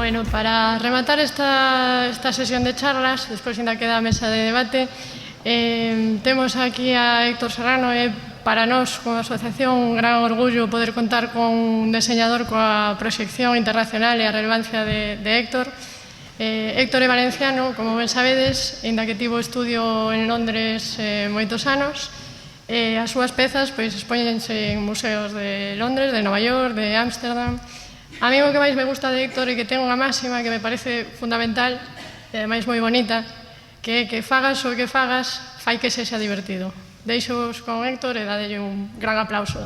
Bueno, para rematar esta sesión de charlas, despois ainda queda a mesa de debate, temos aquí a Héctor Serrano. Para nós, como asociación, un gran orgullo poder contar con un diseñador coa proxección internacional e a relevancia de Héctor. Héctor é valenciano, como ben sabedes, ainda que tivo estudio en Londres moitos anos. As súas pezas expóñense en museos de Londres, de Nova York, de Ámsterdam. A mí o que máis me gusta de Héctor é que ten unha máxima que me parece fundamental e ademais moi bonita, que é que fagas o que fagas, fai que sexa divertido. Deixos con Héctor e dadelle un gran aplauso.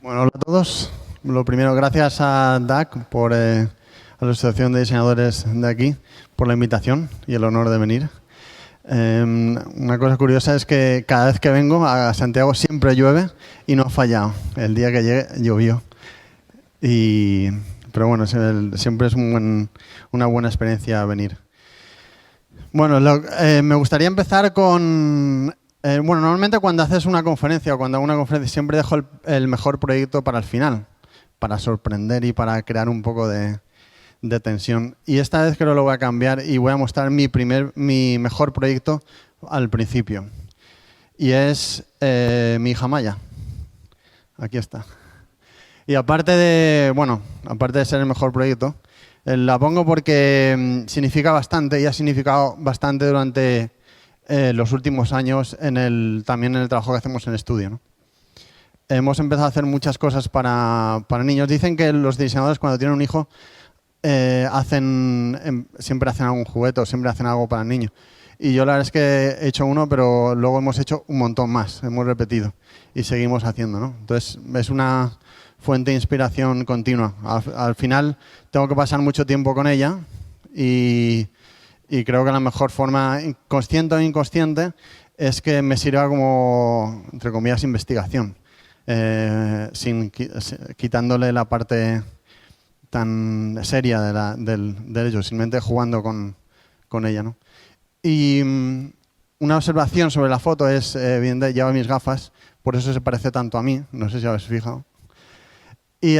Bueno, hola a todos. Lo primero, gracias a DAC, a la Asociación de Diseñadores de aquí, por la invitación y el honor de venir. Una cosa curiosa es que cada vez que vengo a Santiago siempre llueve y no ha fallado. El día que llegué llovió. Pero bueno, siempre es una buena experiencia venir. Bueno, me gustaría empezar con... bueno, normalmente cuando haces una conferencia o cuando hago una conferencia siempre dejo el mejor proyecto para el final, para sorprender y para crear un poco de tensión. Y esta vez creo que lo voy a cambiar y voy a mostrar mi mejor proyecto al principio. Y es mi hija Maya. Aquí está. Y aparte de ser el mejor proyecto, la pongo porque significa bastante y ha significado bastante durante los últimos años también en el trabajo que hacemos en estudio, ¿no? Hemos empezado a hacer muchas cosas para niños. Dicen que los diseñadores cuando tienen un hijo siempre hacen algún juguete o siempre hacen algo para el niño. Y yo la verdad es que he hecho uno, pero luego hemos hecho un montón más, hemos repetido y seguimos haciendo, ¿no? Entonces es una fuente de inspiración continua. Al final tengo que pasar mucho tiempo con ella y creo que la mejor forma, consciente o inconsciente, es que me sirva como, entre comillas, investigación, quitándole la parte tan seria de ello, simplemente jugando con ella, ¿no? Y una observación sobre la foto es, evidente, lleva mis gafas, por eso se parece tanto a mí, no sé si habéis fijado. Y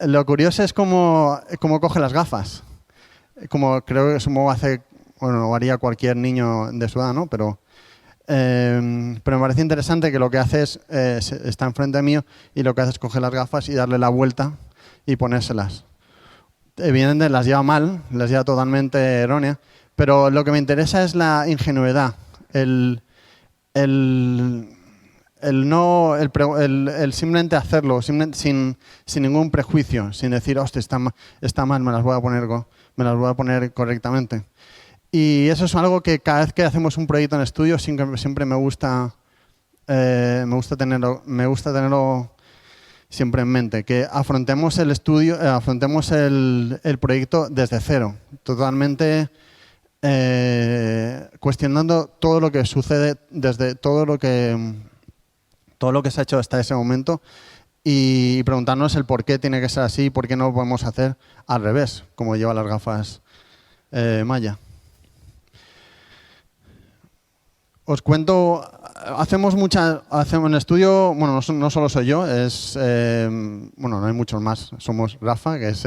lo curioso es cómo coge las gafas. Como creo que eso lo haría cualquier niño de su edad, ¿no? Pero me parece interesante que lo que hace está enfrente mío y lo que hace es coger las gafas y darle la vuelta y ponérselas. Evidentemente las lleva mal, las lleva totalmente errónea, pero lo que me interesa es la ingenuidad, el simplemente hacerlo, sin ningún prejuicio, sin decir, hostia, está mal, me las voy a poner correctamente. Y eso es algo que cada vez que hacemos un proyecto en estudio siempre me gusta tenerlo siempre en mente, que afrontemos el estudio, afrontemos el proyecto desde cero, totalmente cuestionando todo lo que sucede, desde todo lo que se ha hecho hasta ese momento y preguntarnos el por qué tiene que ser así y por qué no lo podemos hacer al revés, como lleva las gafas Maya. Os cuento, hacemos en estudio, bueno, no solo soy yo, no hay muchos más. Somos Rafa, que es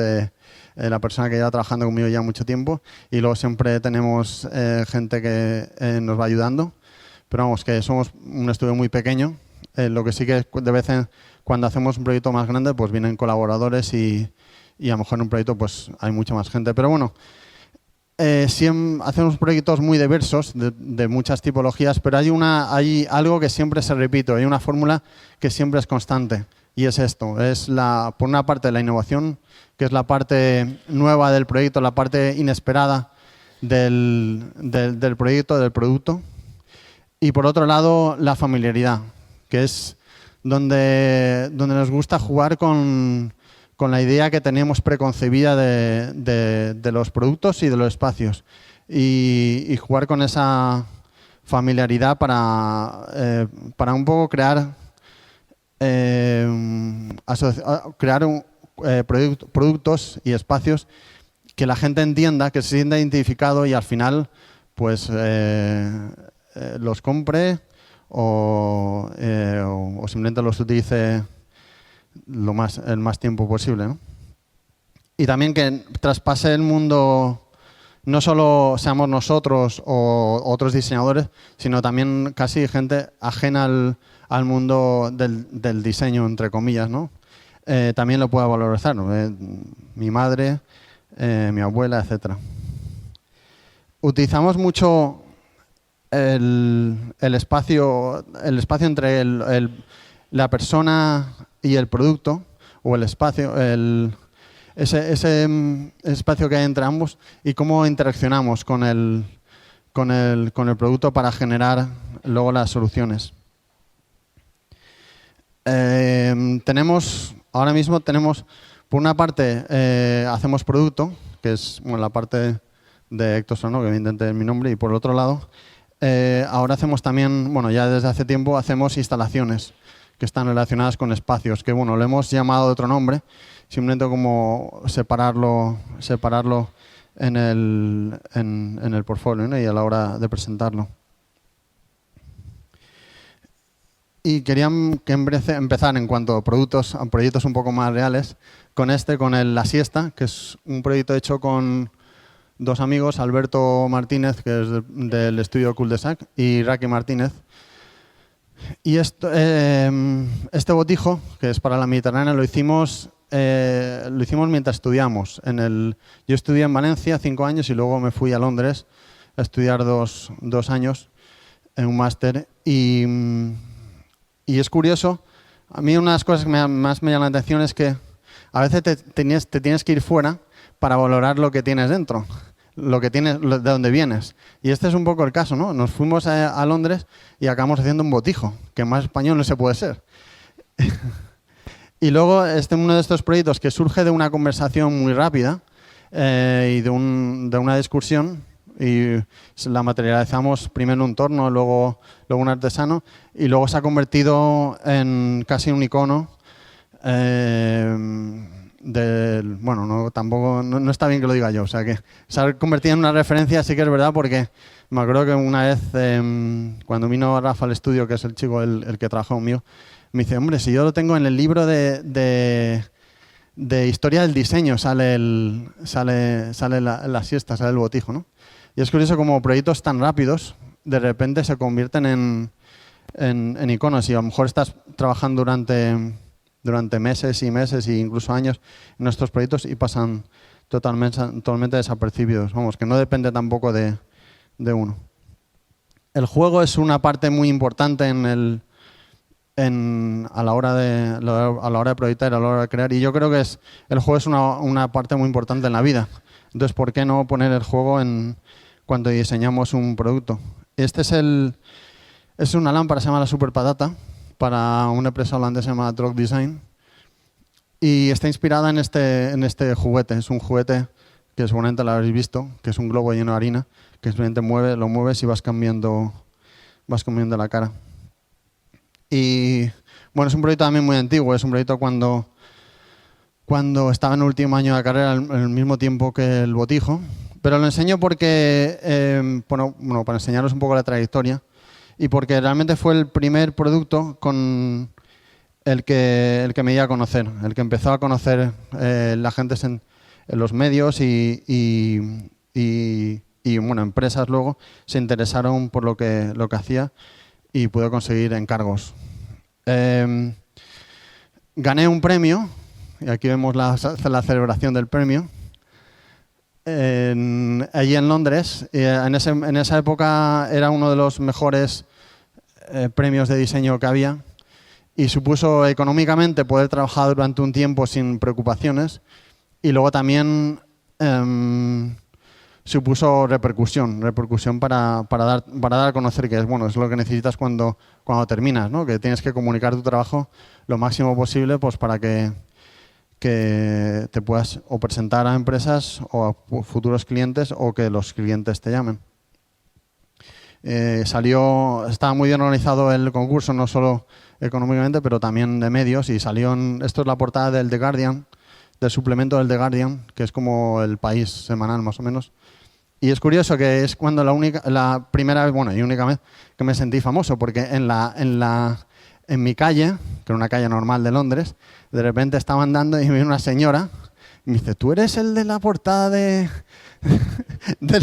la persona que lleva trabajando conmigo ya mucho tiempo, y luego siempre tenemos gente que nos va ayudando, pero vamos, que somos un estudio muy pequeño. Lo que sí que de vez en cuando hacemos un proyecto más grande, pues vienen colaboradores y a lo mejor en un proyecto pues hay mucha más gente. Pero bueno, hacemos proyectos muy diversos, de muchas tipologías, pero hay algo que siempre se repite, hay una fórmula que siempre es constante y es esto. Es por una parte la innovación, que es la parte nueva del proyecto, la parte inesperada del proyecto, del producto. Y por otro lado, la familiaridad, que es donde nos gusta jugar con la idea que tenemos preconcebida de los productos y de los espacios y jugar con esa familiaridad para un poco crear productos y espacios que la gente entienda, que se sienta identificado y al final pues los compre o simplemente los utilice el más tiempo posible, ¿no? Y también que traspase el mundo, no solo seamos nosotros o otros diseñadores, sino también casi gente ajena al mundo del diseño, entre comillas, ¿no? También lo pueda valorizar, ¿no? Mi madre, mi abuela, etcétera. Utilizamos mucho el espacio entre la persona y el producto, o el espacio, ese espacio que hay entre ambos, y cómo interaccionamos con el producto para generar luego las soluciones. Ahora mismo tenemos, por una parte, hacemos producto, que es la parte de Héctor Serrano, que evidentemente es mi nombre, y por el otro lado, ahora hacemos también, ya desde hace tiempo, hacemos instalaciones que están relacionadas con espacios, que lo hemos llamado de otro nombre, simplemente como separarlo en el portfolio, ¿no? Y a la hora de presentarlo. Y quería empezar en cuanto a proyectos un poco más reales, con La Siesta, que es un proyecto hecho con dos amigos, Alberto Martínez, que es del estudio Cul-de-Sac, y Raki Martínez. Y este botijo, que es para la Mediterránea, lo hicimos mientras estudiamos. Yo estudié en Valencia 5 años y luego me fui a Londres a estudiar dos años en un máster. Y es curioso, a mí una de las cosas que más me llama la atención es que a veces te tienes que ir fuera para valorar lo que tienes dentro, lo que tienes, de dónde vienes. Y este es un poco el caso, ¿no? Nos fuimos a Londres y acabamos haciendo un botijo, que más español no se puede ser. Y luego uno de estos proyectos que surge de una conversación muy rápida y de una discusión, y la materializamos primero en un torno, luego un artesano, y luego se ha convertido en casi un icono no está bien que lo diga yo, o sea que se ha convertido en una referencia, sí que es verdad, porque me acuerdo que una vez cuando vino Rafa al estudio, que es el chico el que trabajó conmigo, me dice, hombre, si yo lo tengo en el libro de historia del diseño, sale la siesta, sale el botijo, ¿no? Y es curioso como proyectos tan rápidos de repente se convierten en iconos, y a lo mejor estás trabajando durante meses y meses e incluso años en nuestros proyectos y pasan totalmente desapercibidos. Vamos, que no depende tampoco de uno. El juego es una parte muy importante a la hora de proyectar, a la hora de crear, y yo creo que el juego es una parte muy importante en la vida. Entonces, ¿por qué no poner el juego cuando diseñamos un producto? Es una lámpara, se llama la Super Patata, para una empresa holandesa llamada Drog Design, y está inspirada en este juguete. Es un juguete que seguramente lo habréis visto, que es un globo lleno de harina, que simplemente lo mueves y vas cambiando la cara. Y bueno, es un proyecto también muy antiguo, es un proyecto cuando estaba en el último año de carrera, al mismo tiempo que el botijo, pero lo enseño porque, para enseñaros un poco la trayectoria, y porque realmente fue el primer producto con el que me dio a conocer, el que empezó a conocer la gente en los medios y empresas luego se interesaron por lo que hacía y pude conseguir encargos. Gané un premio, y aquí vemos la celebración del premio, allí en Londres. En esa época era uno de los mejores premios de diseño que había, y supuso económicamente poder trabajar durante un tiempo sin preocupaciones, y luego también supuso repercusión para dar a conocer que es lo que necesitas cuando terminas, ¿no? Que tienes que comunicar tu trabajo lo máximo posible, pues para que te puedas o presentar a empresas o a futuros clientes, o que los clientes te llamen. Estaba muy bien organizado el concurso, no solo económicamente, pero también de medios, y esto es la portada del The Guardian del suplemento del The Guardian, que es como El País semanal más o menos. Y es curioso que es cuando la primera vez, bueno, y única vez que me sentí famoso, porque en mi calle, que era una calle normal de Londres, de repente estaba andando y me vino una señora y me dice, ¿tú eres el de la portada del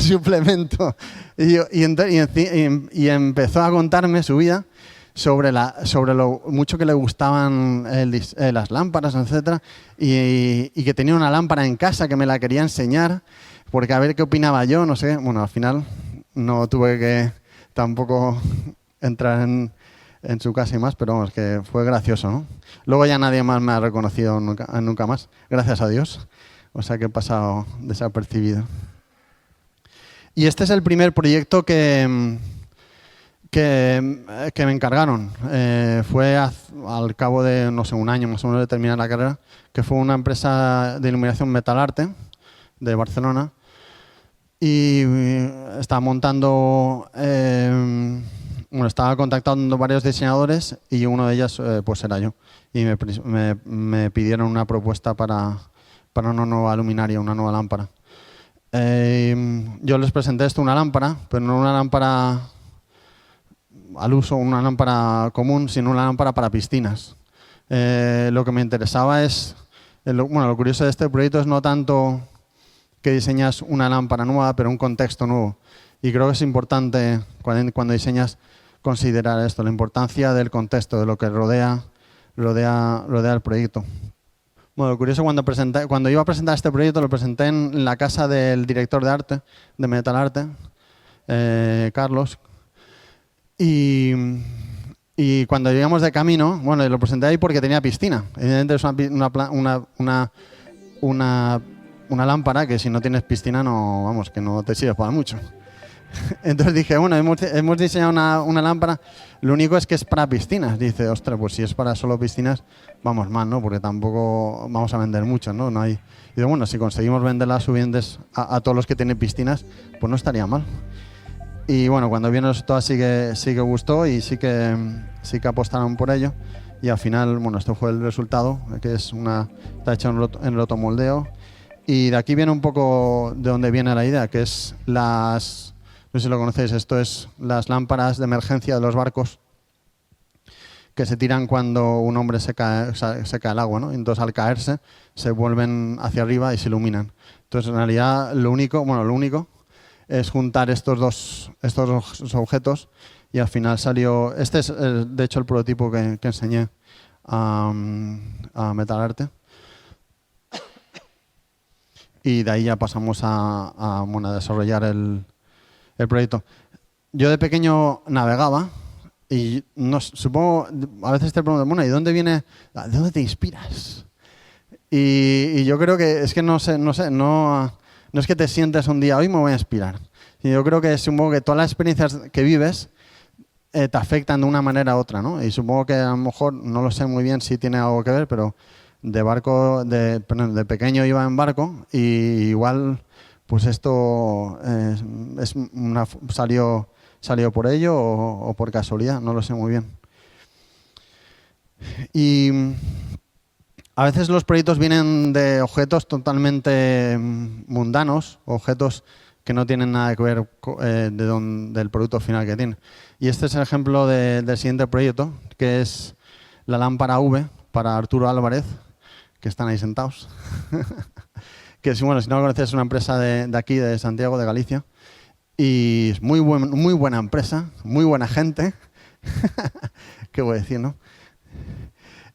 suplemento? Y empezó a contarme su vida sobre lo mucho que le gustaban las lámparas, etcétera, y que tenía una lámpara en casa que me la quería enseñar, porque a ver qué opinaba yo, no sé. Bueno, al final no tuve que tampoco entrar en su casa y más, pero vamos, que fue gracioso, ¿no? Luego ya nadie más me ha reconocido nunca más, gracias a Dios. O sea que he pasado desapercibido. Y este es el primer proyecto que me encargaron. Fue al cabo de, no sé, un año más o menos de terminar la carrera, que fue una empresa de iluminación Metalarte de Barcelona. Y estaba montando, estaba contactando varios diseñadores y uno de ellos pues era yo. Y me pidieron una propuesta para una nueva luminaria, una nueva lámpara. Yo les presenté una lámpara, pero no una lámpara al uso, una lámpara común, sino una lámpara para piscinas. Lo que me interesaba es, lo curioso de este proyecto es no tanto que diseñas una lámpara nueva, pero un contexto nuevo. Y creo que es importante cuando diseñas considerar esto, la importancia del contexto, de lo que rodea el proyecto. Bueno, lo curioso, cuando iba a presentar este proyecto, lo presenté en la casa del director de arte, de Metalarte, Carlos. Y cuando llegamos de camino, bueno, lo presenté ahí porque tenía piscina. Evidentemente es una lámpara que si no tienes piscina que no te sirve para mucho. Entonces dije, bueno, hemos diseñado una lámpara, lo único es que es para piscinas. Dice, ostras, pues si es para solo piscinas, vamos mal, ¿no? Porque tampoco vamos a vender mucho, ¿no? Y digo, bueno, si conseguimos venderlas subientes a todos los que tienen piscinas, pues no estaría mal. Y bueno, cuando vieron el resultado sí que gustó y sí que apostaron por ello. Y al final, bueno, esto fue el resultado, que está hecho en rotomoldeo. Y de aquí viene un poco de dónde viene la idea, que es no sé si lo conocéis, esto es las lámparas de emergencia de los barcos que se tiran cuando un hombre se cae al agua, ¿no? Entonces al caerse se vuelven hacia arriba y se iluminan. Entonces en realidad lo único es juntar estos dos objetos y al final salió, este es de hecho el prototipo que enseñé a Metalarte. Y de ahí ya pasamos a desarrollar el proyecto. Yo de pequeño navegaba y supongo, a veces te pregunto, bueno, ¿y de dónde te inspiras? Y yo creo que es que no es que te sientes un día, hoy me voy a inspirar. Y yo creo que supongo que todas las experiencias que vives te afectan de una manera u otra, ¿no? Y supongo que a lo mejor, no lo sé muy bien si tiene algo que ver, pero de pequeño iba en barco y igual pues esto salió por ello o por casualidad, no lo sé muy bien. Y a veces los proyectos vienen de objetos totalmente mundanos, objetos que no tienen nada que ver del producto final que tienen. Y este es el ejemplo del siguiente proyecto, que es la lámpara V para Arturo Álvarez, que están ahí sentados. Que si no lo conoces, es una empresa de aquí, de Santiago, de Galicia. Y es muy buena empresa, muy buena gente. ¿Qué voy a decir, no?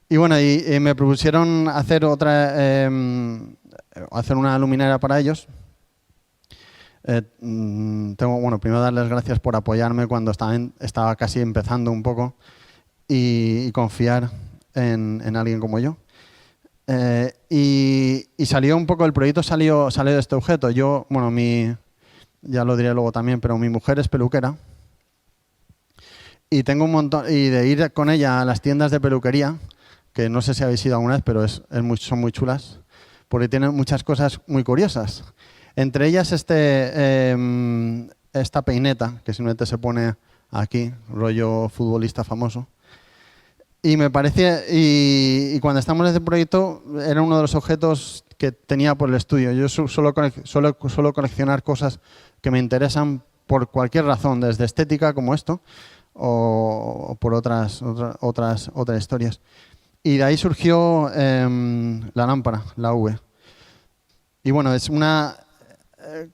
Y bueno, y me propusieron hacer una luminaria para ellos. Primero darles gracias por apoyarme cuando estaba casi empezando un poco y confiar en alguien como yo. Y salió un poco, el proyecto salió de este objeto. Yo, ya lo diré luego también, pero mi mujer es peluquera y tengo un montón, y de ir con ella a las tiendas de peluquería, que no sé si habéis ido alguna vez, pero son muy chulas, porque tienen muchas cosas muy curiosas. Entre ellas esta peineta, que simplemente se pone aquí, rollo futbolista famoso. Y me parecía, y cuando estamos en este proyecto, era uno de los objetos que tenía por el estudio. Yo suelo coleccionar cosas que me interesan por cualquier razón, desde estética como esto o por otras historias. Y de ahí surgió la lámpara, la V. Y bueno, es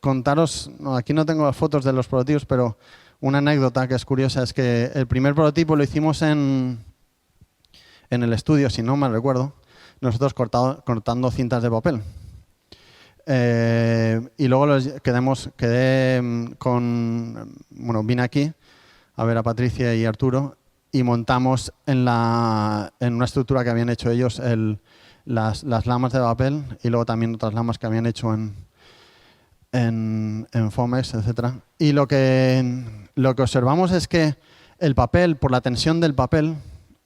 contaros, aquí no tengo las fotos de los prototipos, pero una anécdota que es curiosa es que el primer prototipo lo hicimos en el estudio, si no mal recuerdo, nosotros cortando cintas de papel. Y luego vine aquí a ver a Patricia y Arturo y montamos en una estructura que habían hecho ellos las lamas de papel y luego también otras lamas que habían hecho en Fomex, etc. Y lo que observamos es que el papel, por la tensión del papel,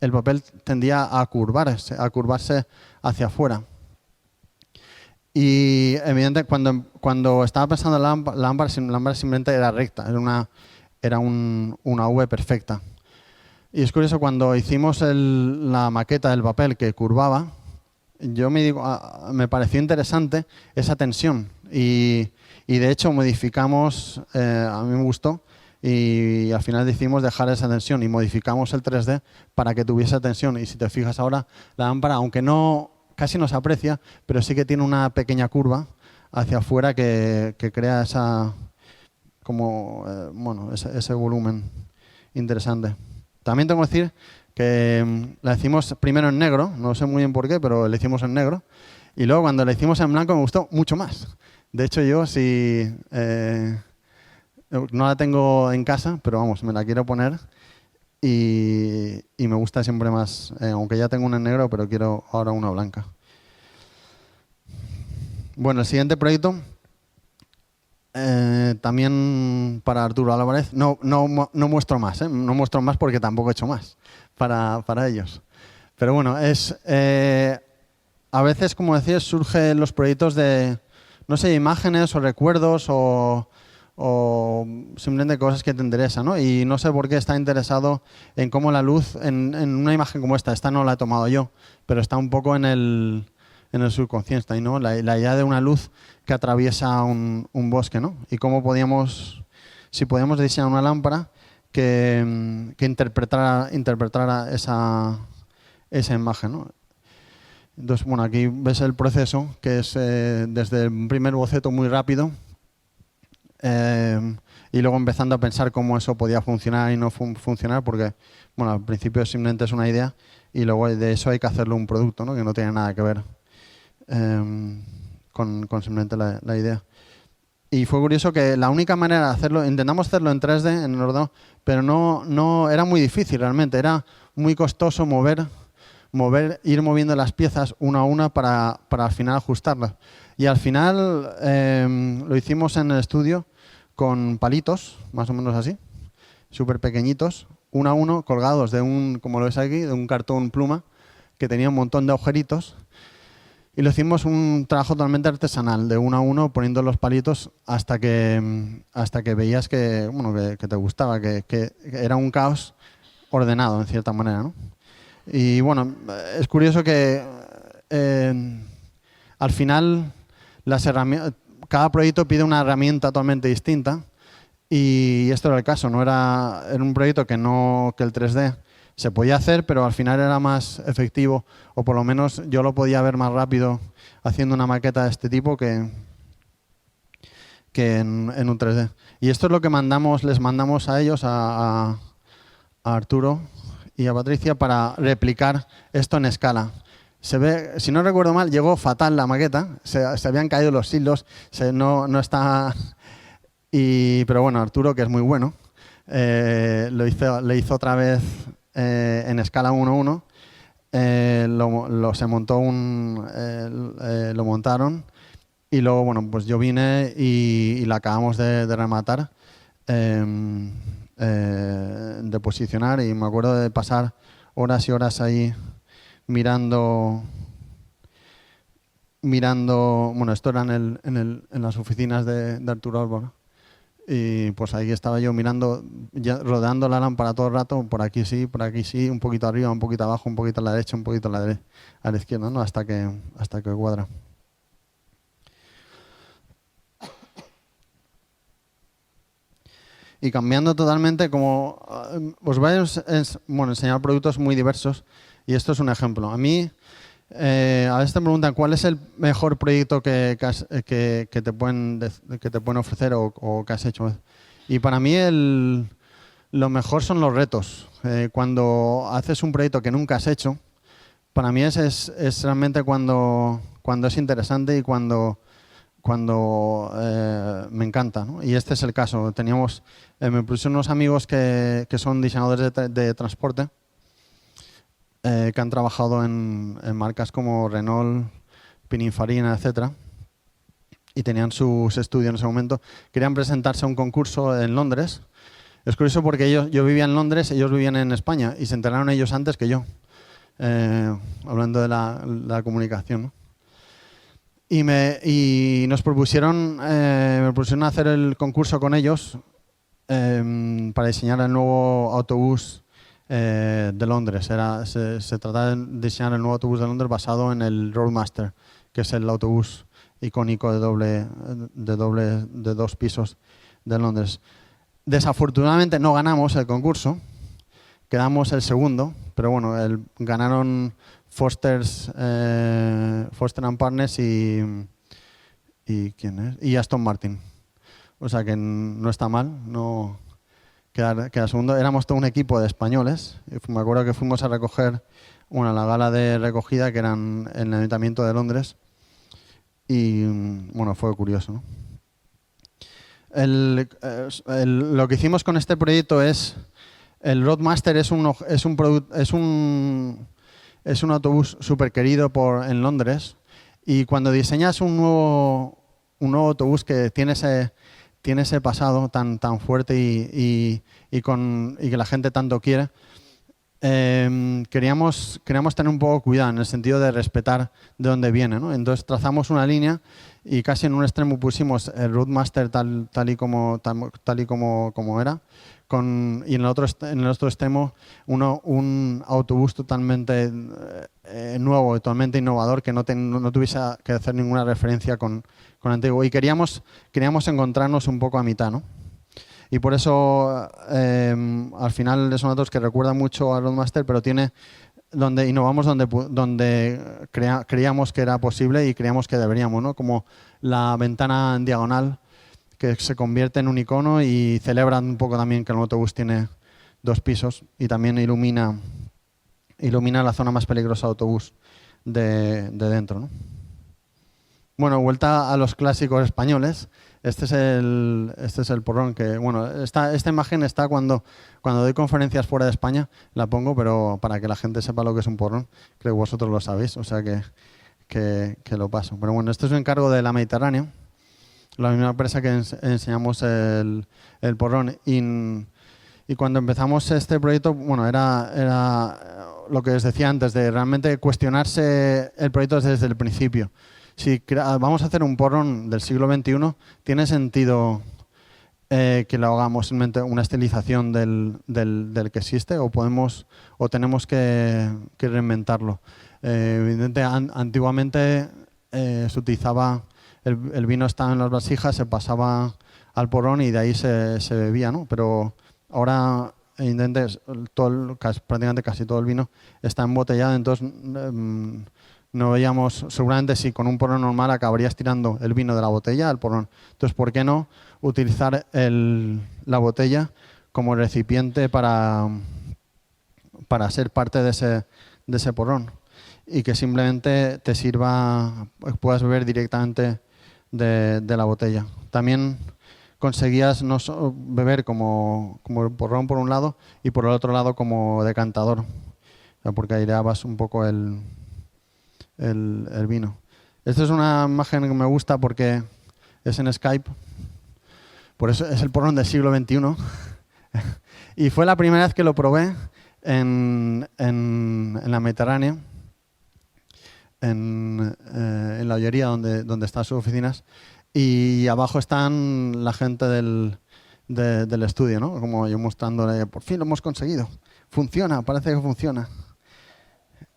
el papel tendía a curvarse hacia afuera. Y evidentemente cuando estaba pensando en la lámpara simplemente era recta, era una V perfecta. Y es curioso, cuando hicimos la maqueta del papel que curvaba, me pareció interesante esa tensión. Y de hecho modificamos, a mí me gustó, y al final decidimos dejar esa tensión y modificamos el 3D para que tuviese tensión. Y si te fijas ahora, la lámpara, aunque casi no se aprecia, pero sí que tiene una pequeña curva hacia afuera que crea ese volumen interesante. También tengo que decir que la hicimos primero en negro, no sé muy bien por qué, pero la hicimos en negro. Y luego cuando la hicimos en blanco me gustó mucho más. De hecho yo no la tengo en casa, pero vamos, me la quiero poner y me gusta siempre más, aunque ya tengo una en negro, pero quiero ahora una blanca. Bueno, el siguiente proyecto, también para Arturo Álvarez, no muestro más, no muestro más porque tampoco he hecho más para ellos. Pero bueno, a veces, como decía, surgen los proyectos de, no sé, imágenes o recuerdos o simplemente cosas que te interesan, ¿no? Y no sé por qué está interesado en cómo la luz, en una imagen como esta no la he tomado yo, pero está un poco en el subconsciente, ¿no? La idea de una luz que atraviesa un bosque, ¿no? Y cómo si podíamos diseñar una lámpara que interpretara esa imagen, ¿no? Entonces, bueno, aquí ves el proceso, que es desde un primer boceto muy rápido y luego empezando a pensar cómo eso podía funcionar y no funcionar, porque, bueno, al principio simplemente es una idea y luego de eso hay que hacerlo un producto, ¿no? Que no tiene nada que ver con simplemente la idea. Y fue curioso que la única manera de hacerlo, intentamos hacerlo en 3D, en el ordenador, pero no era muy difícil realmente, era muy costoso ir moviendo las piezas una a una para al final ajustarlas. Y al final lo hicimos en el estudio con palitos, más o menos así, súper pequeñitos, uno a uno, colgados como lo ves aquí, de un cartón pluma que tenía un montón de agujeritos. Y lo hicimos un trabajo totalmente artesanal, de uno a uno, poniendo los palitos hasta que veías que te gustaba, que era un caos ordenado, en cierta manera, ¿no? Y bueno, es curioso que al final cada proyecto pide una herramienta totalmente distinta y esto era el caso, era un proyecto que el 3D se podía hacer, pero al final era más efectivo, o por lo menos yo lo podía ver más rápido haciendo una maqueta de este tipo que en un 3D. Y esto es lo que les mandamos a ellos, a Arturo y a Patricia, para replicar esto en escala. Se ve, si no recuerdo mal, llegó fatal la maqueta, se habían caído los hilos, no está... Pero bueno, Arturo, que es muy bueno, le hizo otra vez en escala 1:1, se montó lo montaron y luego, bueno, pues yo vine y la acabamos de rematar, de posicionar, y me acuerdo de pasar horas y horas ahí mirando, bueno, esto era en las oficinas de Arturo Álvarez. Y pues ahí estaba yo mirando, rodeando la lámpara todo el rato, por aquí sí, un poquito arriba, un poquito abajo, un poquito a la derecha, un poquito a la izquierda, ¿no? Hasta que cuadra. y cambiando totalmente como... os voy a enseñar productos muy diversos y esto es un ejemplo. A mí, a veces te preguntan cuál es el mejor proyecto que te pueden ofrecer o que has hecho. Y para mí lo mejor son los retos. Cuando haces un proyecto que nunca has hecho, para mí es realmente cuando es interesante y cuando me encanta, ¿no? Y este es el caso. Me pusieron unos amigos que son diseñadores de transporte, que han trabajado en marcas como Renault, Pininfarina, etcétera, y tenían sus estudios en ese momento. Querían presentarse a un concurso en Londres. Es curioso porque yo vivía en Londres, ellos vivían en España y se enteraron ellos antes que yo, hablando de la comunicación, ¿no? Y nos propusieron, me propusieron hacer el concurso con ellos para diseñar el nuevo autobús de Londres. Se trataba de diseñar el nuevo autobús de Londres basado en el Roadmaster, que es el autobús icónico de dos pisos de Londres. Desafortunadamente no ganamos el concurso, quedamos el segundo, pero bueno, ganaron Foster and Partners y ¿quién es? Y Aston Martin. O sea que no está mal, no quedar segundo. Éramos todo un equipo de españoles. Me acuerdo que fuimos a recoger la gala de recogida que eran en el Ayuntamiento de Londres y bueno, fue curioso, ¿no? Lo que hicimos con este proyecto es el Roadmaster es un autobús súper querido en Londres y cuando diseñas un nuevo autobús que tiene ese pasado tan fuerte y que la gente tanto quiere, queríamos tener un poco cuidado en el sentido de respetar de dónde viene, ¿no? Entonces trazamos una línea y casi en un extremo pusimos el Roadmaster tal y como era, y en el otro extremo un autobús totalmente nuevo, totalmente innovador, que no tuviese que hacer ninguna referencia con antiguo. Y queríamos encontrarnos un poco a mitad, ¿no? Y por eso al final son otros que recuerdan mucho a Roadmaster, pero donde innovamos donde creíamos que era posible y creíamos que deberíamos, ¿no? Como la ventana en diagonal que se convierte en un icono y celebra un poco también que el autobús tiene 2 pisos y también ilumina la zona más peligrosa de autobús de dentro, ¿no? Bueno, vuelta a los clásicos españoles. Este es el porrón que, bueno, esta imagen está cuando doy conferencias fuera de España, la pongo, pero para que la gente sepa lo que es un porrón, creo que vosotros lo sabéis, o sea que lo paso. Pero bueno, este es un encargo de la Mediterránea, la misma empresa que enseñamos el porrón. Y cuando empezamos este proyecto, bueno, era lo que os decía antes, de realmente cuestionarse el proyecto desde el principio. Si vamos a hacer un porrón del siglo XXI, ¿tiene sentido que lo hagamos simplemente una estilización del que existe o tenemos que reinventarlo? Evidentemente, antiguamente se utilizaba, el vino estaba en las vasijas, se pasaba al porrón y de ahí se bebía, ¿no? Pero ahora prácticamente casi todo el vino está embotellado, entonces no veíamos, seguramente si con un porrón normal acabarías tirando el vino de la botella al porrón. Entonces, ¿por qué no utilizar la botella como recipiente para ser parte de ese porrón? Y que simplemente te sirva, puedas beber directamente de la botella. También conseguías beber como el porrón por un lado y por el otro lado como decantador, porque aireabas un poco el vino. Esta es una imagen que me gusta porque es en Skype, por eso es el porrón del siglo XXI y fue la primera vez que lo probé en la Mediterránea, en la Ollería donde están sus oficinas, y abajo están la gente del estudio, ¿no? Como yo mostrándole, por fin lo hemos conseguido, funciona, parece que funciona.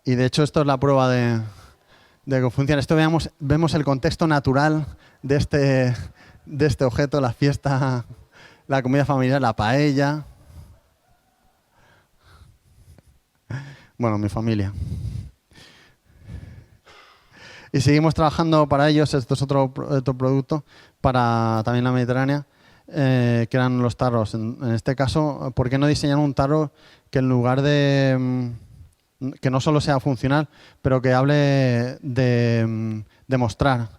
Y de hecho esto es la prueba de que funciona. Esto vemos el contexto natural de este objeto, la fiesta La comida familiar, la paella. Bueno, mi familia. Y seguimos trabajando para ellos, esto es otro producto, para también la Mediterránea, que eran los tarros. En este caso, ¿por qué no diseñar un tarro que en lugar de que no solo sea funcional, pero que hable de mostrar?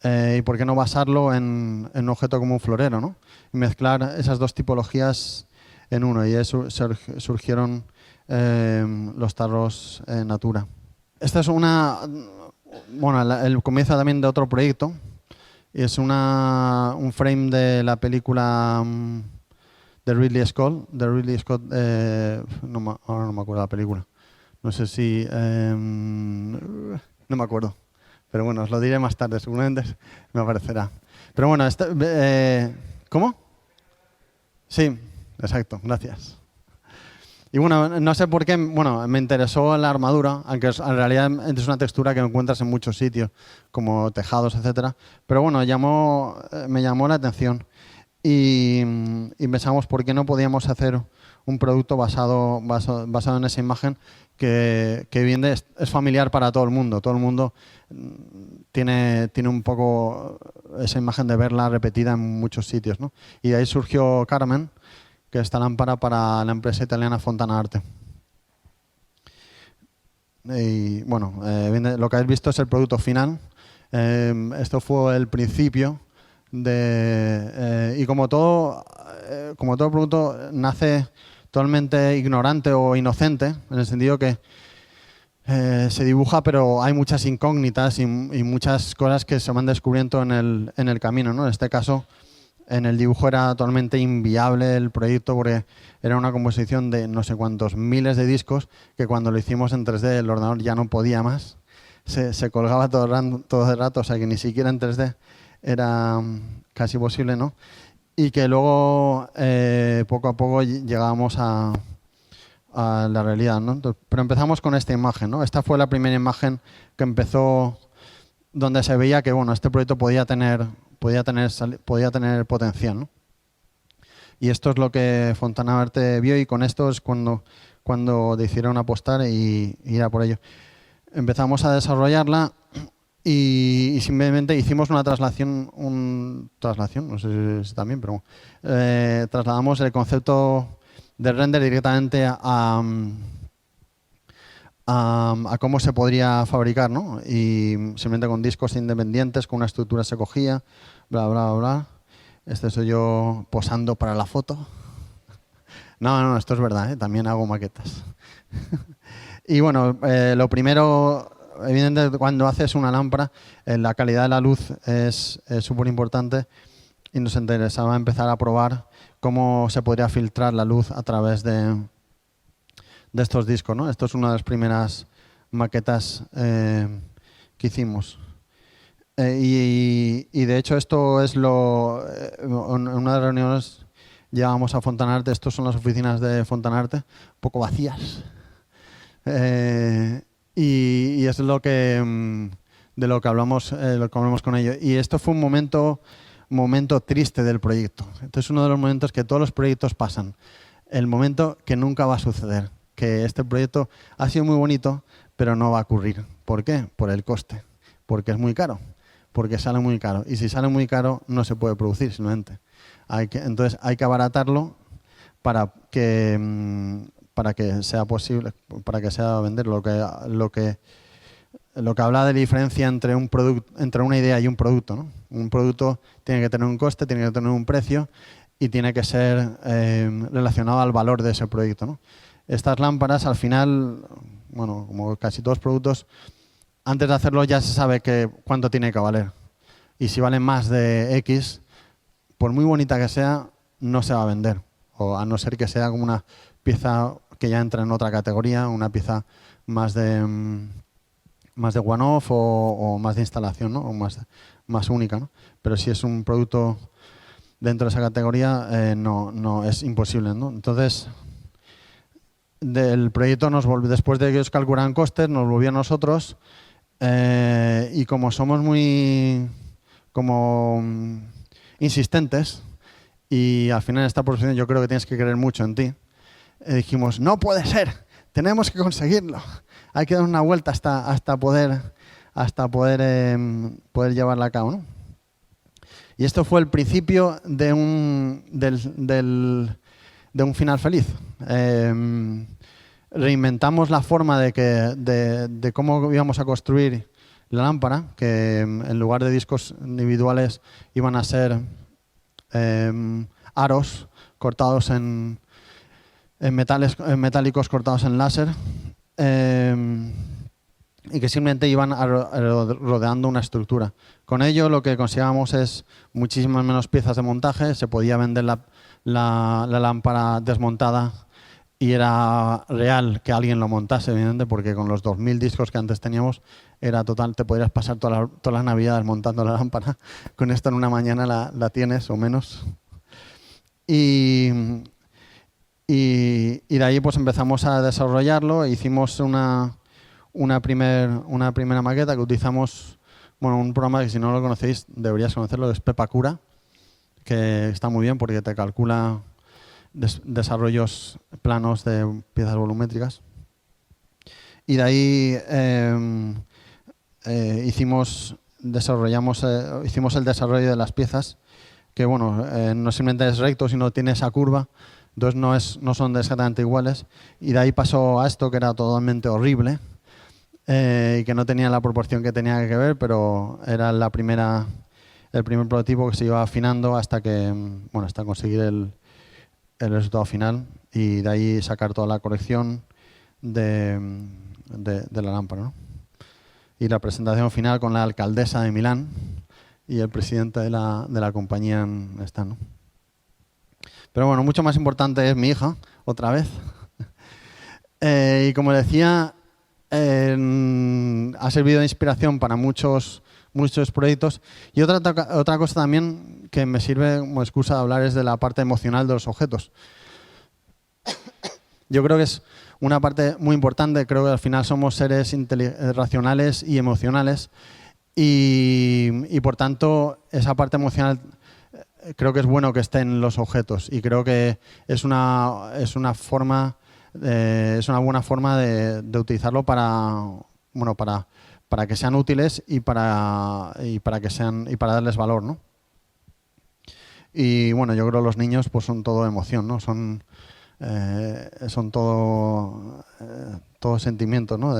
¿Y por qué no basarlo en un objeto como un florero, ¿no? Y mezclar esas dos tipologías en uno. Y eso surgieron los tarros Natura. Esta es el comienzo también de otro proyecto. Es un frame de la película de Ridley Scott. Ahora no me acuerdo la película. No sé si... no me acuerdo. Pero bueno, os lo diré más tarde, seguramente me aparecerá. Pero bueno, ¿cómo? Sí, exacto, gracias. Y bueno, no sé por qué, bueno, me interesó la armadura, aunque en realidad es una textura que encuentras en muchos sitios, como tejados, etcétera. Pero bueno, me llamó la atención y pensamos por qué no podíamos hacer un producto basado en esa imagen que bien es familiar para todo el mundo. Todo el mundo tiene un poco esa imagen de verla repetida en muchos sitios, ¿no? Y de ahí surgió Carmen, que es esta lámpara para la empresa italiana Fontana Arte. Y bueno, lo que habéis visto es el producto final. Esto fue el principio y como todo producto nace totalmente ignorante o inocente, en el sentido que se dibuja, pero hay muchas incógnitas y muchas cosas que se van descubriendo en el camino, ¿no? En este caso, en el dibujo era totalmente inviable el proyecto porque era una composición de no sé cuántos miles de discos que cuando lo hicimos en 3D el ordenador ya no podía más. Se colgaba todo el rato, o sea que ni siquiera en 3D era casi posible, ¿no? Y que luego poco a poco llegábamos a la realidad, ¿no? Entonces, pero empezamos con esta imagen, ¿no? Esta fue la primera imagen que empezó donde se veía que bueno, este proyecto podía tener potencial, ¿no? Y esto es lo que Fontana Arte vio y con esto es cuando decidieron apostar y ir a por ello. Empezamos a desarrollarla y simplemente hicimos una traslación, no sé si también, pero trasladamos el concepto de render directamente a cómo se podría fabricar, ¿no? Y simplemente con discos independientes, con una estructura se cogía, bla, bla, bla. Este soy yo posando para la foto. No, esto es verdad, ¿eh? También hago maquetas. Y bueno, lo primero, evidentemente, cuando haces una lámpara, la calidad de la luz es súper importante y nos interesaba empezar a probar cómo se podría filtrar la luz a través de estos discos, ¿no? Esto es una de las primeras maquetas que hicimos. Y de hecho esto es en una de las reuniones llegábamos a Fontana Arte, estos son las oficinas de Fontana Arte, un poco vacías. Y es de lo que hablamos con ellos. Y esto fue un momento triste del proyecto. Este es uno de los momentos que todos los proyectos pasan. El momento que nunca va a suceder. Que este proyecto ha sido muy bonito, pero no va a ocurrir. ¿Por qué? Por el coste. Porque es muy caro. Porque sale muy caro. Y si sale muy caro, no se puede producir, simplemente. Entonces hay que abaratarlo para que sea posible, para que sea vender. Lo que habla de diferencia entre una idea y un producto, ¿no? Un producto tiene que tener un coste, tiene que tener un precio y tiene que ser relacionado al valor de ese proyecto, ¿no? Estas lámparas, al final, bueno, como casi todos los productos, antes de hacerlo ya se sabe cuánto tiene que valer. Y si vale más de X, por muy bonita que sea, no se va a vender. O a no ser que sea como una pieza que ya entra en otra categoría, una pieza más de one-off o más de instalación, ¿no? O más única, ¿no? Pero si es un producto dentro de esa categoría, no es imposible, ¿no? Entonces, del proyecto después de que ellos calcularan costes, nos volvió a nosotros y como somos muy insistentes y al final en esta profesión yo creo que tienes que creer mucho en ti. Dijimos, no puede ser, tenemos que conseguirlo. Hay que dar una vuelta hasta poder llevarla a cabo, ¿no? Y esto fue el principio de un final feliz. Reinventamos la forma de cómo íbamos a construir la lámpara, que en lugar de discos individuales iban a ser aros cortados en metálicos cortados en láser, y que simplemente iban rodeando una estructura. Con ello lo que conseguíamos es muchísimas menos piezas de montaje, se podía vender la lámpara desmontada y era real que alguien lo montase, evidentemente, porque con los 2000 discos que antes teníamos era total, te podrías pasar todas las navidades montando la lámpara. Con esto en una mañana la tienes o menos. Y de ahí pues empezamos a desarrollarlo, hicimos una primera maqueta que utilizamos, un programa que si no lo conocéis deberíais conocerlo, es Pepacura, que está muy bien porque te calcula desarrollos planos de piezas volumétricas. Y de ahí hicimos el desarrollo de las piezas, que no simplemente es recto, sino tiene esa curva, entonces no son exactamente iguales. Y de ahí pasó a esto, que era totalmente horrible, y que no tenía la proporción que tenía que ver, pero era el primer prototipo que se iba afinando hasta conseguir el resultado final, y de ahí sacar toda la colección de la lámpara, ¿no? Y la presentación final con la alcaldesa de Milán y el presidente de la compañía está, ¿no? Pero bueno, mucho más importante es mi hija, otra vez. Y como decía, ha servido de inspiración para muchos proyectos. Y otra cosa también que me sirve como excusa de hablar es de la parte emocional de los objetos. Yo creo que es una parte muy importante. Creo que al final somos seres racionales y emocionales, y por tanto esa parte emocional creo que es bueno que esté en los objetos, y creo que es una buena forma de utilizarlo para que sean útiles y para darles valor, ¿no? Y yo creo que los niños pues son todo emoción, ¿no? Son todo sentimiento, ¿no?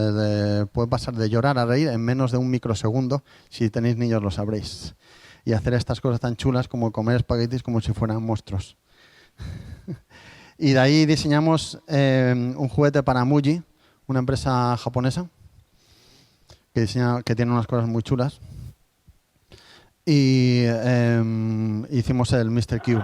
Puede pasar de llorar a reír en menos de un microsegundo. Si tenéis niños lo sabréis. Y hacer estas cosas tan chulas como comer espaguetis como si fueran monstruos. Y de ahí diseñamos un juguete para Muji, una empresa japonesa que tiene unas cosas muy chulas. Y hicimos el Mr. Q.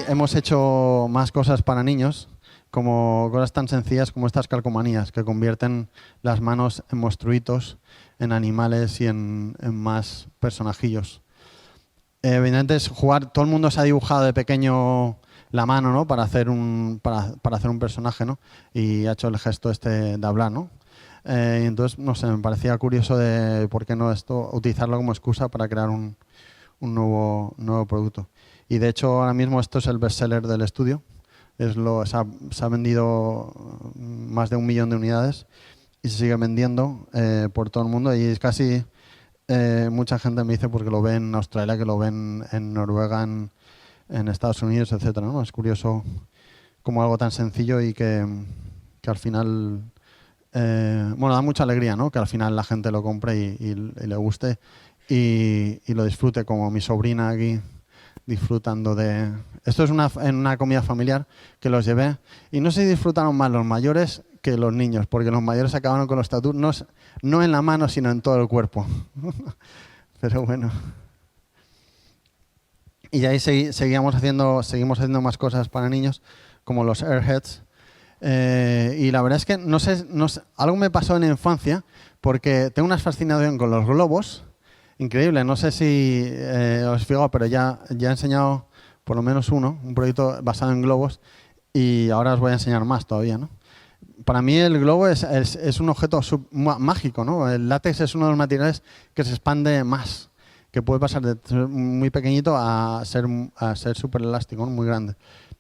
Hemos hecho más cosas para niños, como cosas tan sencillas como estas calcomanías, que convierten las manos en monstruitos, en animales y en más personajillos. Evidentemente es jugar, todo el mundo se ha dibujado de pequeño la mano, ¿no? para hacer un personaje, ¿no? Y ha hecho el gesto de hablar, ¿no? Entonces, no sé, me parecía curioso de por qué no utilizarlo como excusa para crear un nuevo producto. Y de hecho ahora mismo esto es el bestseller del estudio. Se ha vendido más de 1 millón de unidades y se sigue vendiendo por todo el mundo, y es casi mucha gente me dice porque lo ve en Australia, que lo ven en Noruega, en Estados Unidos, etcétera, ¿no? Es curioso como algo tan sencillo y que al final, bueno, da mucha alegría, ¿no? Que al final la gente lo compre y le guste y lo disfrute, como mi sobrina aquí disfrutando de... Esto es en una comida familiar que los llevé y no sé si disfrutaron más los mayores que los niños, porque los mayores acabaron con los tatuajes, no en la mano, sino en todo el cuerpo. Pero bueno. Y ahí seguimos haciendo más cosas para niños, como los Airheads. Y la verdad es que no sé, algo me pasó en la infancia, porque tengo una fascinación con los globos, increíble. No sé si os fijo, pero ya he enseñado por lo menos un proyecto basado en globos, y ahora os voy a enseñar más todavía, ¿no? Para mí el globo es un objeto mágico, ¿no? El látex es uno de los materiales que se expande más, que puede pasar de ser muy pequeñito a ser súper elástico, ¿no? Muy grande.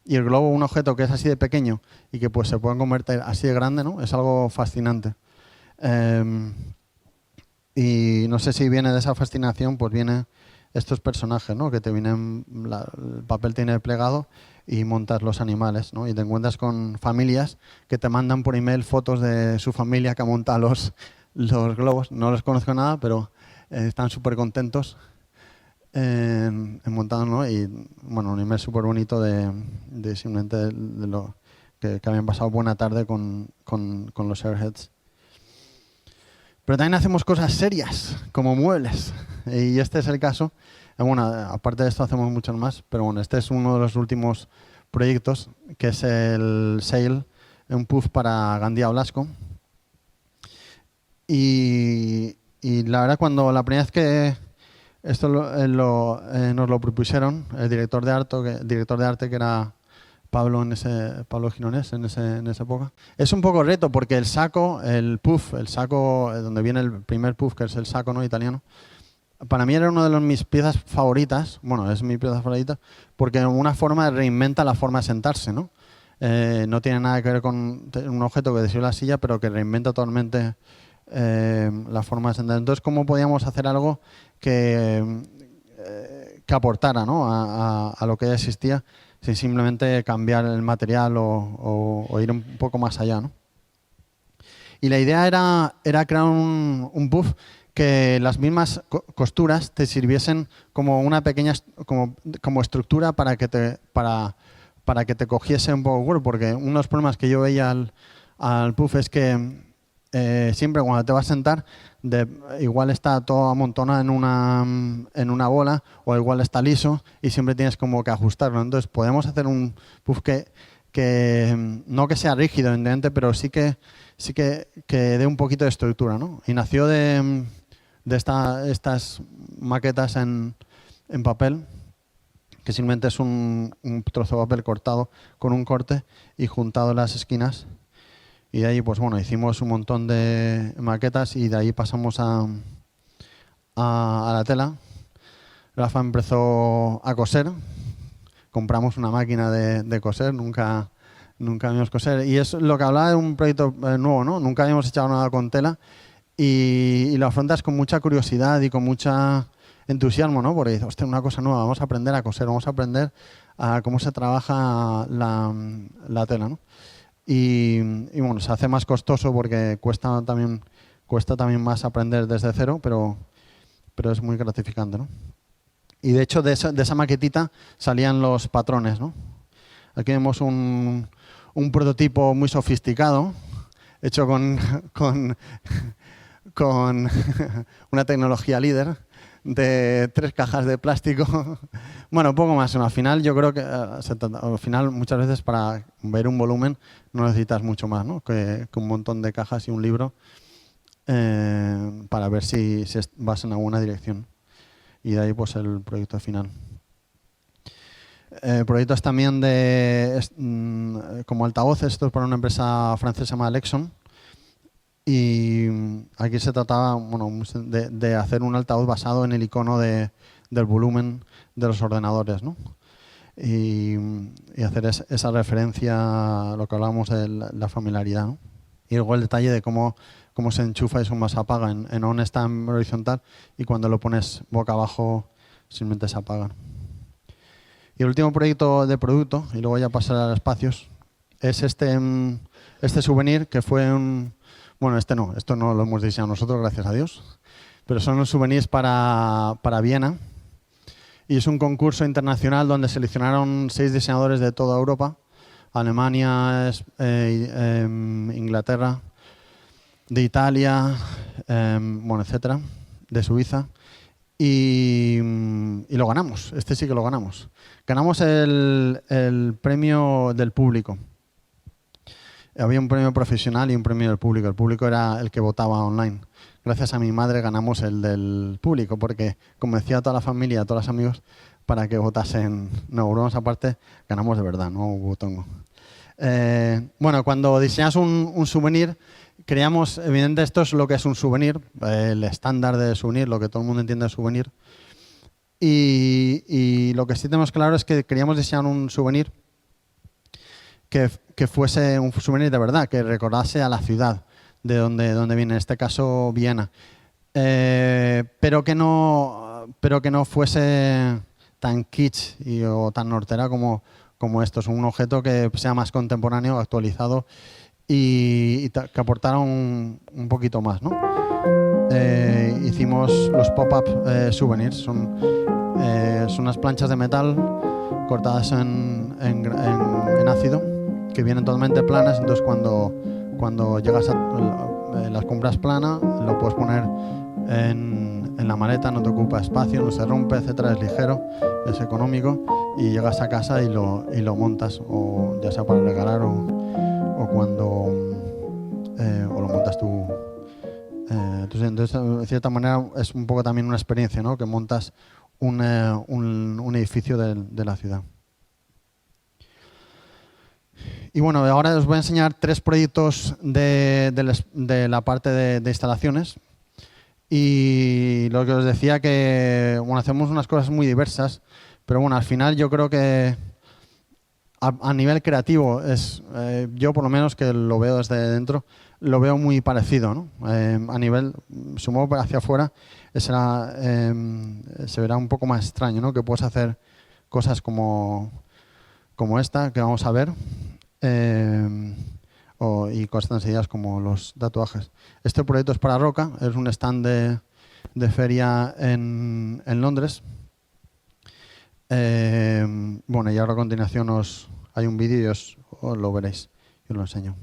Y el globo, un objeto que es así de pequeño y que pues se puede convertir así de grande, ¿no? Es algo fascinante. Y no sé si viene de esa fascinación, pues viene estos personajes, ¿no? Que te vienen, el papel tiene plegado y montas los animales, ¿no? Y te encuentras con familias que te mandan por email fotos de su familia que ha montado los globos. No los conozco nada, pero están súper contentos en montarlo, ¿no? Y bueno, un email súper bonito de simplemente de lo que habían pasado buena tarde con los Airheads. Pero también hacemos cosas serias, como muebles. Y este es el caso. Bueno, aparte de esto hacemos muchos más, pero bueno, este es uno de los últimos proyectos, que es el Sail, un puff para Gandia Blasco. Y la verdad, cuando la primera vez que esto nos lo propusieron, el director de arte que era Pablo Gironés en esa época. Es un poco reto porque el saco donde viene el primer puff, que es el saco, ¿no? Italiano, para mí era una de mis piezas favoritas. Bueno, es mi pieza favorita porque de alguna forma reinventa la forma de sentarse, ¿no? No tiene nada que ver con un objeto que describe la silla, pero que reinventa totalmente la forma de sentar. Entonces, ¿cómo podíamos hacer algo que aportara, ¿no? a lo que ya existía, sin simplemente cambiar el material o ir un poco más allá, ¿no? Y la idea era crear un puff que las mismas costuras te sirviesen como una pequeña como estructura para que te cogiese un poco el cuerpo, porque uno de los problemas que yo veía al puff es que siempre cuando te vas a sentar, igual está todo amontonado en una bola, o igual está liso y siempre tienes como que ajustarlo. Entonces podemos hacer un puff que no que sea rígido, evidentemente, pero sí que dé un poquito de estructura, ¿no? Y nació de estas maquetas en papel, que simplemente es un trozo de papel cortado con un corte y juntado en las esquinas. Y de ahí, pues bueno, hicimos un montón de maquetas y de ahí pasamos a la tela. Rafa empezó a coser. Compramos una máquina de coser, nunca habíamos coser. Y es lo que hablaba de un proyecto nuevo, ¿no? Nunca habíamos echado nada con tela y lo afrontas con mucha curiosidad y con mucha entusiasmo, ¿no? Porque dices, hostia, una cosa nueva, vamos a aprender a coser, vamos a aprender a cómo se trabaja la tela, ¿no? Y bueno, se hace más costoso porque cuesta también más aprender desde cero, pero es muy gratificante, ¿no? Y de hecho de esa maquetita salían los patrones, ¿no? Aquí vemos un prototipo muy sofisticado, hecho con una tecnología líder, de 3 cajas de plástico. Bueno, poco más. Al final yo creo que al final muchas veces para ver un volumen no necesitas mucho más, ¿no? que un montón de cajas y un libro para ver si vas en alguna dirección. Y de ahí pues el proyecto final. Proyectos también como altavoces. Esto es para una empresa francesa llamada Lexon. Y aquí se trataba, bueno, de hacer un altavoz basado en el icono del volumen de los ordenadores, ¿no? Y hacer esa referencia a lo que hablábamos de la familiaridad, ¿no? Y luego el detalle de cómo cómo se enchufa y cómo se apaga. En on está en horizontal y cuando lo pones boca abajo simplemente se apaga. Y el último proyecto de producto, y luego ya pasar a espacios, es este souvenir que fue un... Bueno, esto no lo hemos diseñado nosotros, gracias a Dios, pero son los souvenirs para Viena. Y es un concurso internacional donde seleccionaron 6 diseñadores de toda Europa, Alemania, Inglaterra, de Italia, etcétera, de Suiza. Y lo ganamos, este sí que lo ganamos. Ganamos el premio del público. Había un premio profesional y un premio del público. El público era el que votaba online. Gracias a mi madre ganamos el del público, porque convencí a toda la familia, a todos los amigos, para que votasen. No, bromas aparte, ganamos de verdad, no hubo tongo. Bueno, cuando diseñas un souvenir, creamos, evidentemente esto es lo que es un souvenir, el estándar de souvenir, lo que todo el mundo entiende de souvenir. Y lo que sí tenemos claro es que queríamos diseñar un souvenir que fuese un souvenir de verdad, que recordase a la ciudad de donde viene, en este caso Viena. Pero que no fuese tan kitsch o tan nortera como esto. Es un objeto que sea más contemporáneo, actualizado y que aportara un poquito más, ¿no? Hicimos los pop-up souvenirs. Son unas planchas de metal cortadas en ácido que vienen totalmente planas. Entonces cuando llegas las compras plana, lo puedes poner en la maleta, no te ocupa espacio, no se rompe, etcétera, es ligero, es económico y llegas a casa y lo montas, o ya sea para regalar o cuando o lo montas tú. Entonces, de cierta manera, es un poco también una experiencia, ¿no? Que montas un edificio de la ciudad. Y bueno, ahora os voy a enseñar 3 proyectos de la parte de instalaciones. Y lo que os decía que, bueno, hacemos unas cosas muy diversas, pero bueno, al final yo creo que a nivel creativo, yo por lo menos que lo veo desde dentro, lo veo muy parecido, ¿no? A nivel, supongo hacia afuera, se verá un poco más extraño, ¿no? Que puedes hacer cosas como esta que vamos a ver. Y cosas tan sencillas como los tatuajes. Este proyecto es para Roca, es un stand de feria en Londres. Bueno, y ahora a continuación hay un vídeo y os lo veréis. Yo os lo enseño.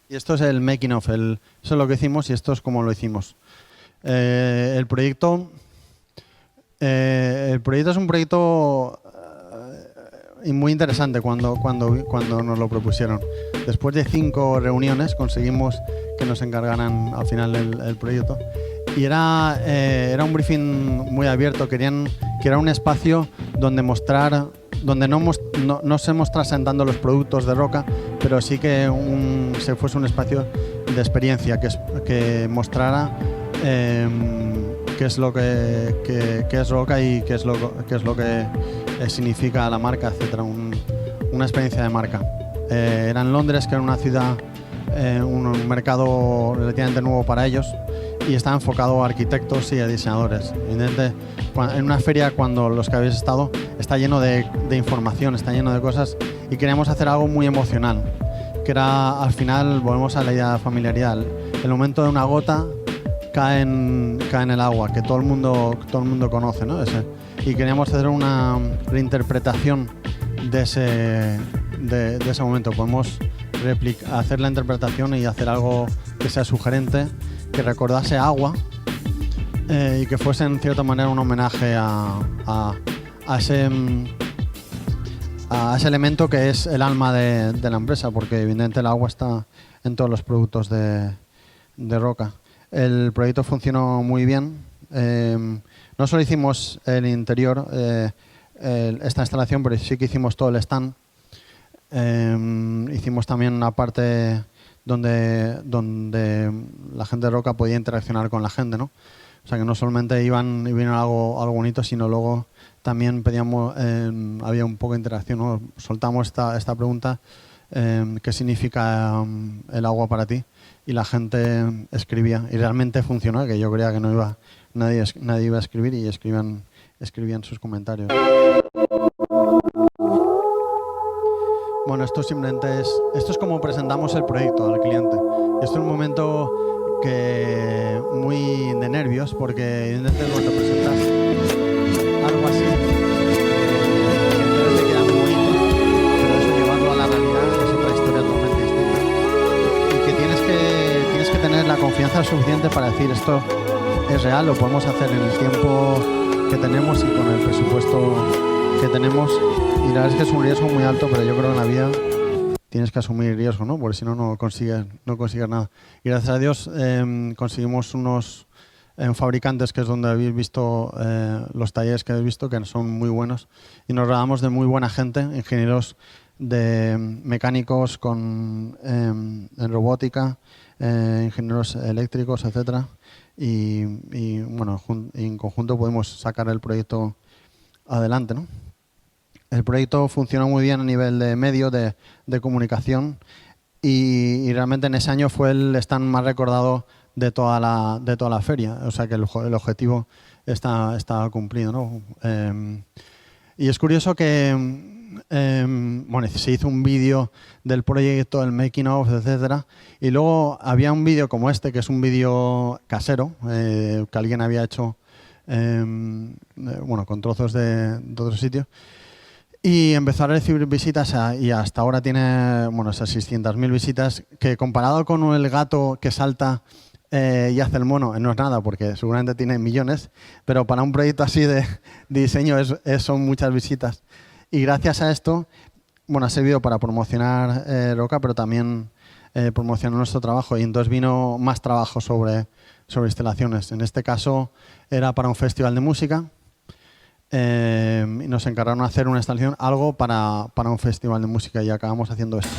Y esto es el making of, eso es lo que hicimos y esto es como lo hicimos. El proyecto es un proyecto muy interesante cuando nos lo propusieron. Después de 5 reuniones conseguimos que nos encargaran al final el proyecto. Y era un briefing muy abierto. Querían que era un espacio donde no se mostrasen tanto los productos de Roca, pero sí que se fuese un espacio de experiencia que mostrara qué es lo que es Roca y qué es lo que significa la marca, etcétera. una experiencia de marca. Era en Londres, que era una ciudad, un mercado relativamente nuevo para ellos, y está enfocado a arquitectos y a diseñadores. Evidentemente, en una feria, cuando los que habéis estado, está lleno de información, está lleno de cosas, y queríamos hacer algo muy emocional, que era, al final, volvemos a la idea de familiaridad. El momento de una gota cae en el agua, que todo el mundo conoce, ¿no? Y queríamos hacer una reinterpretación de ese momento. Podemos hacer la interpretación y hacer algo que sea sugerente, que recordase agua, y que fuese en cierta manera un homenaje a ese elemento que es el alma de la empresa, porque evidentemente el agua está en todos los productos de Roca. El proyecto funcionó muy bien. No solo hicimos el interior, esta instalación, pero sí que hicimos todo el stand. Hicimos también una parte donde la gente de Roca podía interaccionar con la gente, ¿no? O sea, que no solamente iban y vieron algo bonito, sino luego también pedíamos, había un poco de interacción, ¿no? Soltamos esta pregunta, ¿qué significa el agua para ti? Y la gente escribía, y realmente funcionó, que yo creía que nadie iba a escribir, y escribían sus comentarios. Bueno, esto es como presentamos el proyecto al cliente. Esto es un momento muy de nervios, porque evidentemente cuando presentas algo así, que te queda muy bonito, pero eso llevarlo a la realidad es otra historia totalmente distinta. Y que tienes que tener la confianza suficiente para decir esto es real, lo podemos hacer en el tiempo que tenemos y con el presupuesto que tenemos. Y la verdad es que es un riesgo muy alto, pero yo creo que en la vida tienes que asumir riesgo, ¿no? Porque si no, no consigues nada. Y gracias a Dios conseguimos unos fabricantes, que es donde habéis visto los talleres que habéis visto, que son muy buenos. Y nos rodeamos de muy buena gente, ingenieros mecánicos en robótica, ingenieros eléctricos, etcétera. Y bueno, en conjunto podemos sacar el proyecto adelante, ¿no? El proyecto funcionó muy bien a nivel de medio, de comunicación, y realmente en ese año fue el stand más recordado de toda la feria. O sea que el objetivo está cumplido, ¿no? Y es curioso que bueno, se hizo un vídeo del proyecto, el making of, etcétera, y luego había un vídeo como este, que es un vídeo casero, que alguien había hecho bueno, con trozos de otros sitios. Y empezó a recibir visitas y hasta ahora tiene esas 600.000 visitas, que comparado con el gato que salta y hace el mono, no es nada, porque seguramente tiene millones, pero para un proyecto así de diseño son muchas visitas. Y gracias a esto, ha servido para promocionar Roca, pero también promocionar nuestro trabajo, y entonces vino más trabajo sobre instalaciones. En este caso era para un festival de música. Y nos encargaron de hacer una instalación, algo para un festival de música, y acabamos haciendo esto.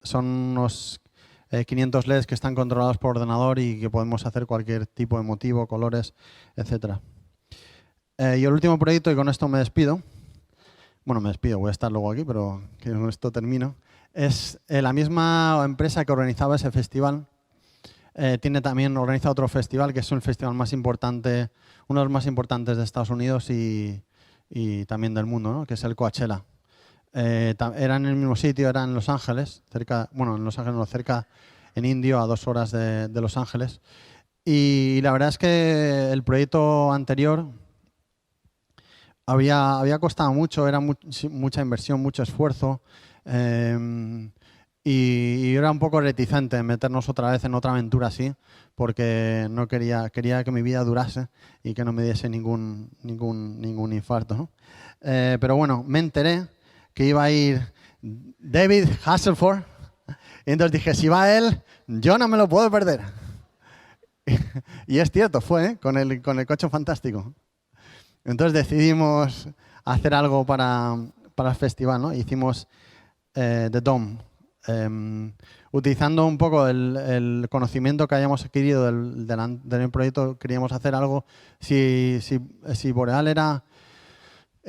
son unos 500 LEDs que están controlados por ordenador y que podemos hacer cualquier tipo de motivo, colores, etc. Y el último proyecto, y con esto me despido, bueno, me despido, voy a estar luego aquí, pero que con esto termino, es la misma empresa que organizaba ese festival. Organiza otro festival que es el festival más importante, uno de los más importantes de Estados Unidos y también del mundo, ¿no? Que es el Coachella. Era en el mismo sitio, era en Los Ángeles, en Los Ángeles no, cerca en Indio, a 2 horas de Los Ángeles. Y la verdad es que el proyecto anterior había costado mucho, era mucha inversión, mucho esfuerzo, y era un poco reticente en meternos otra vez en otra aventura así, porque no quería que mi vida durase y que no me diese ningún infarto, ¿no? Pero bueno, me enteré que iba a ir David Hasselhoff, y entonces dije, si va él, yo no me lo puedo perder. Y es cierto, fue con el coche fantástico. Entonces decidimos hacer algo para el festival, ¿no? Hicimos The Dome, utilizando un poco el conocimiento que hayamos adquirido del proyecto. Queríamos hacer algo, si Boreal era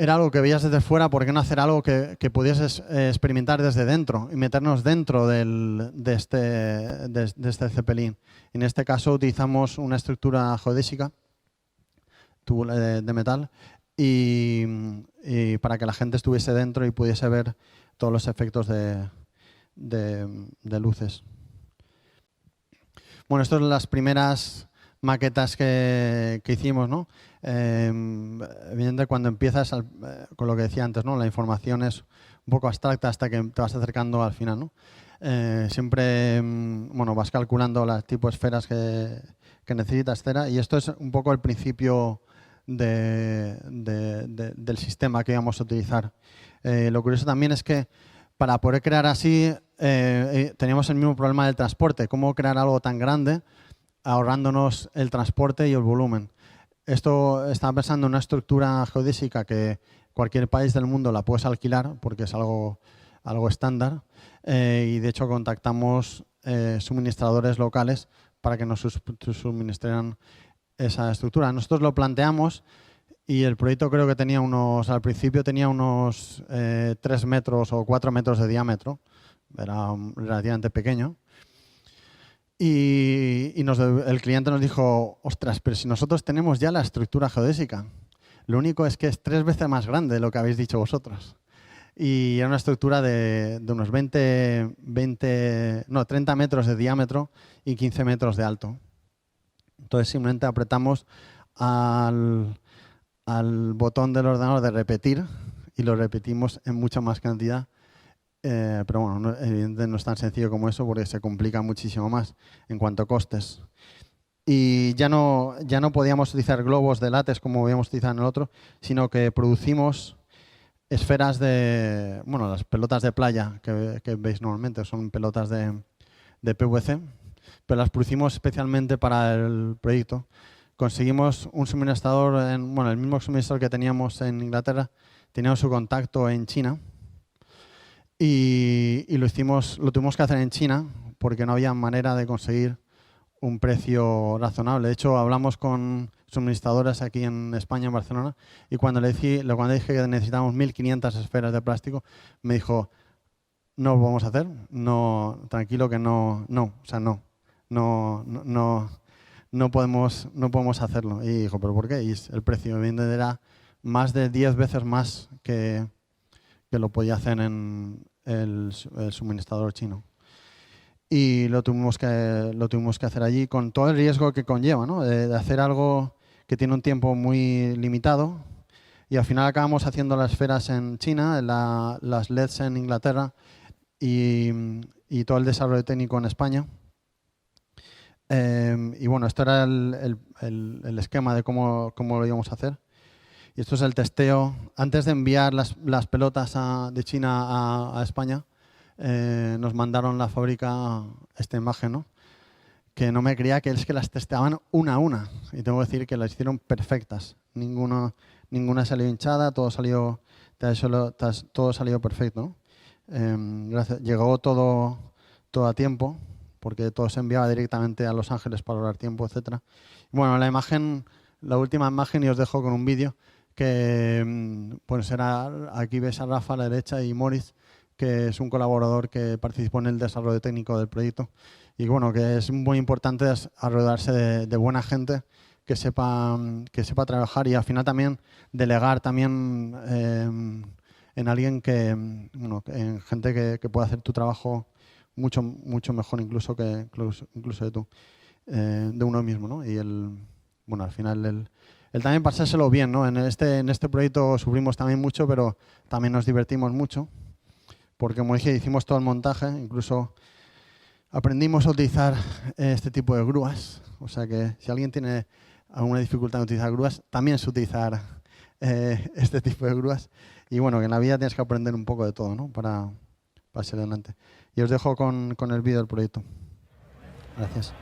algo que veías desde fuera, ¿por qué no hacer algo que pudieses experimentar desde dentro y meternos dentro de este Zeppelin? En este caso utilizamos una estructura geodésica de metal y para que la gente estuviese dentro y pudiese ver todos los efectos de luces. Bueno, estas son las primeras maquetas que hicimos, ¿no? Evidentemente, cuando empiezas con lo que decía antes, ¿no? La información es un poco abstracta hasta que te vas acercando al final, ¿no? Siempre vas calculando las tipo de esferas que necesitas, etc. Y esto es un poco el principio del sistema que íbamos a utilizar. Lo curioso también es que para poder crear así teníamos el mismo problema del transporte. ¿Cómo crear algo tan grande ahorrándonos el transporte y el volumen? Esto estaba pensando en una estructura geodésica que cualquier país del mundo la puedes alquilar porque es algo estándar, y de hecho contactamos suministradores locales para que nos suministraran esa estructura. Nosotros lo planteamos y el proyecto creo que tenía al principio tenía unos 3 metros o 4 metros de diámetro, era relativamente pequeño. Y el cliente nos dijo, ostras, pero si nosotros tenemos ya la estructura geodésica, lo único es que es 3 veces más grande de lo que habéis dicho vosotros. Y era una estructura de unos 30 metros de diámetro y 15 metros de alto. Entonces simplemente apretamos al botón del ordenador de repetir y lo repetimos en mucha más cantidad. Pero bueno, evidentemente no es tan sencillo como eso porque se complica muchísimo más en cuanto a costes. Y ya no podíamos utilizar globos de látex como habíamos utilizado en el otro, sino que producimos esferas las pelotas de playa que veis normalmente, son pelotas de PVC, pero las producimos especialmente para el proyecto. Conseguimos un suministrador, el mismo suministrador que teníamos en Inglaterra, teníamos su contacto en China. Y lo tuvimos que hacer en China porque no había manera de conseguir un precio razonable. De hecho, hablamos con suministradores aquí en España, en Barcelona, y cuando le dije que necesitábamos 1.500 esferas de plástico, me dijo, no lo vamos a hacer, no, tranquilo que no podemos hacerlo. Y dijo, ¿pero por qué? Y el precio era más de 10 veces más que lo podía hacer en el suministrador chino. Y lo tuvimos que hacer allí con todo el riesgo que conlleva, ¿no? De hacer algo que tiene un tiempo muy limitado. Y al final acabamos haciendo las esferas en China, las LEDs en Inglaterra y todo el desarrollo técnico en España. Y bueno, esto era el esquema de cómo lo íbamos a hacer. Y esto es el testeo. Antes de enviar las pelotas de China a España, nos mandaron la fábrica esta imagen, ¿no? Que no me creía que es que las testeaban una a una. Y tengo que decir que las hicieron perfectas. Ninguna salió hinchada, todo salió perfecto, ¿no? Gracias. Llegó todo todo a tiempo, porque todo se enviaba directamente a Los Ángeles para ahorrar tiempo, etcétera. Bueno, la última imagen, y os dejo con un vídeo, que pues aquí ves a Rafa a la derecha y Moritz, que es un colaborador que participó en el desarrollo técnico del proyecto. Y bueno, que es muy importante rodearse de buena gente que sepa trabajar, y al final también delegar también en alguien en gente que pueda hacer tu trabajo mucho mejor incluso de tú, de uno mismo, ¿no? Y al final el también pasárselo bien, ¿no? En este proyecto sufrimos también mucho, pero también nos divertimos mucho, porque como dije, hicimos todo el montaje, incluso aprendimos a utilizar este tipo de grúas. O sea que si alguien tiene alguna dificultad en utilizar grúas, también es utilizar este tipo de grúas. Y bueno, que en la vida tienes que aprender un poco de todo, ¿no? Para seguir adelante. Y os dejo con el vídeo del proyecto. Gracias.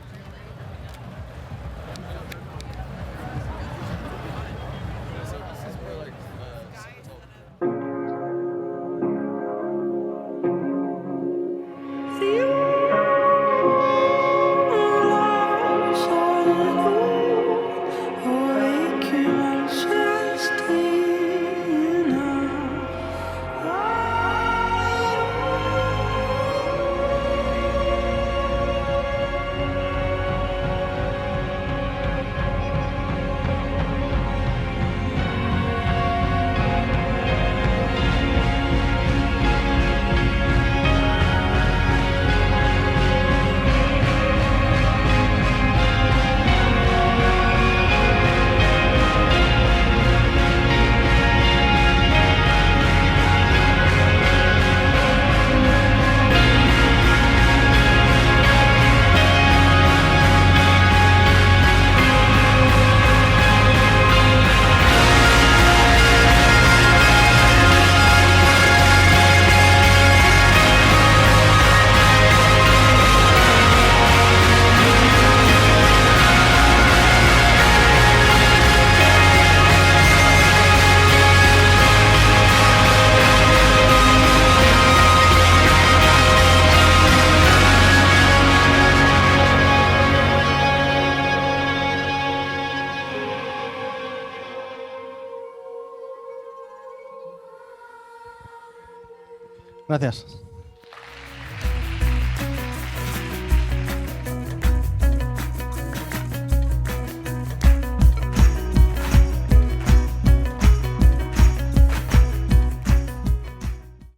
Gracias.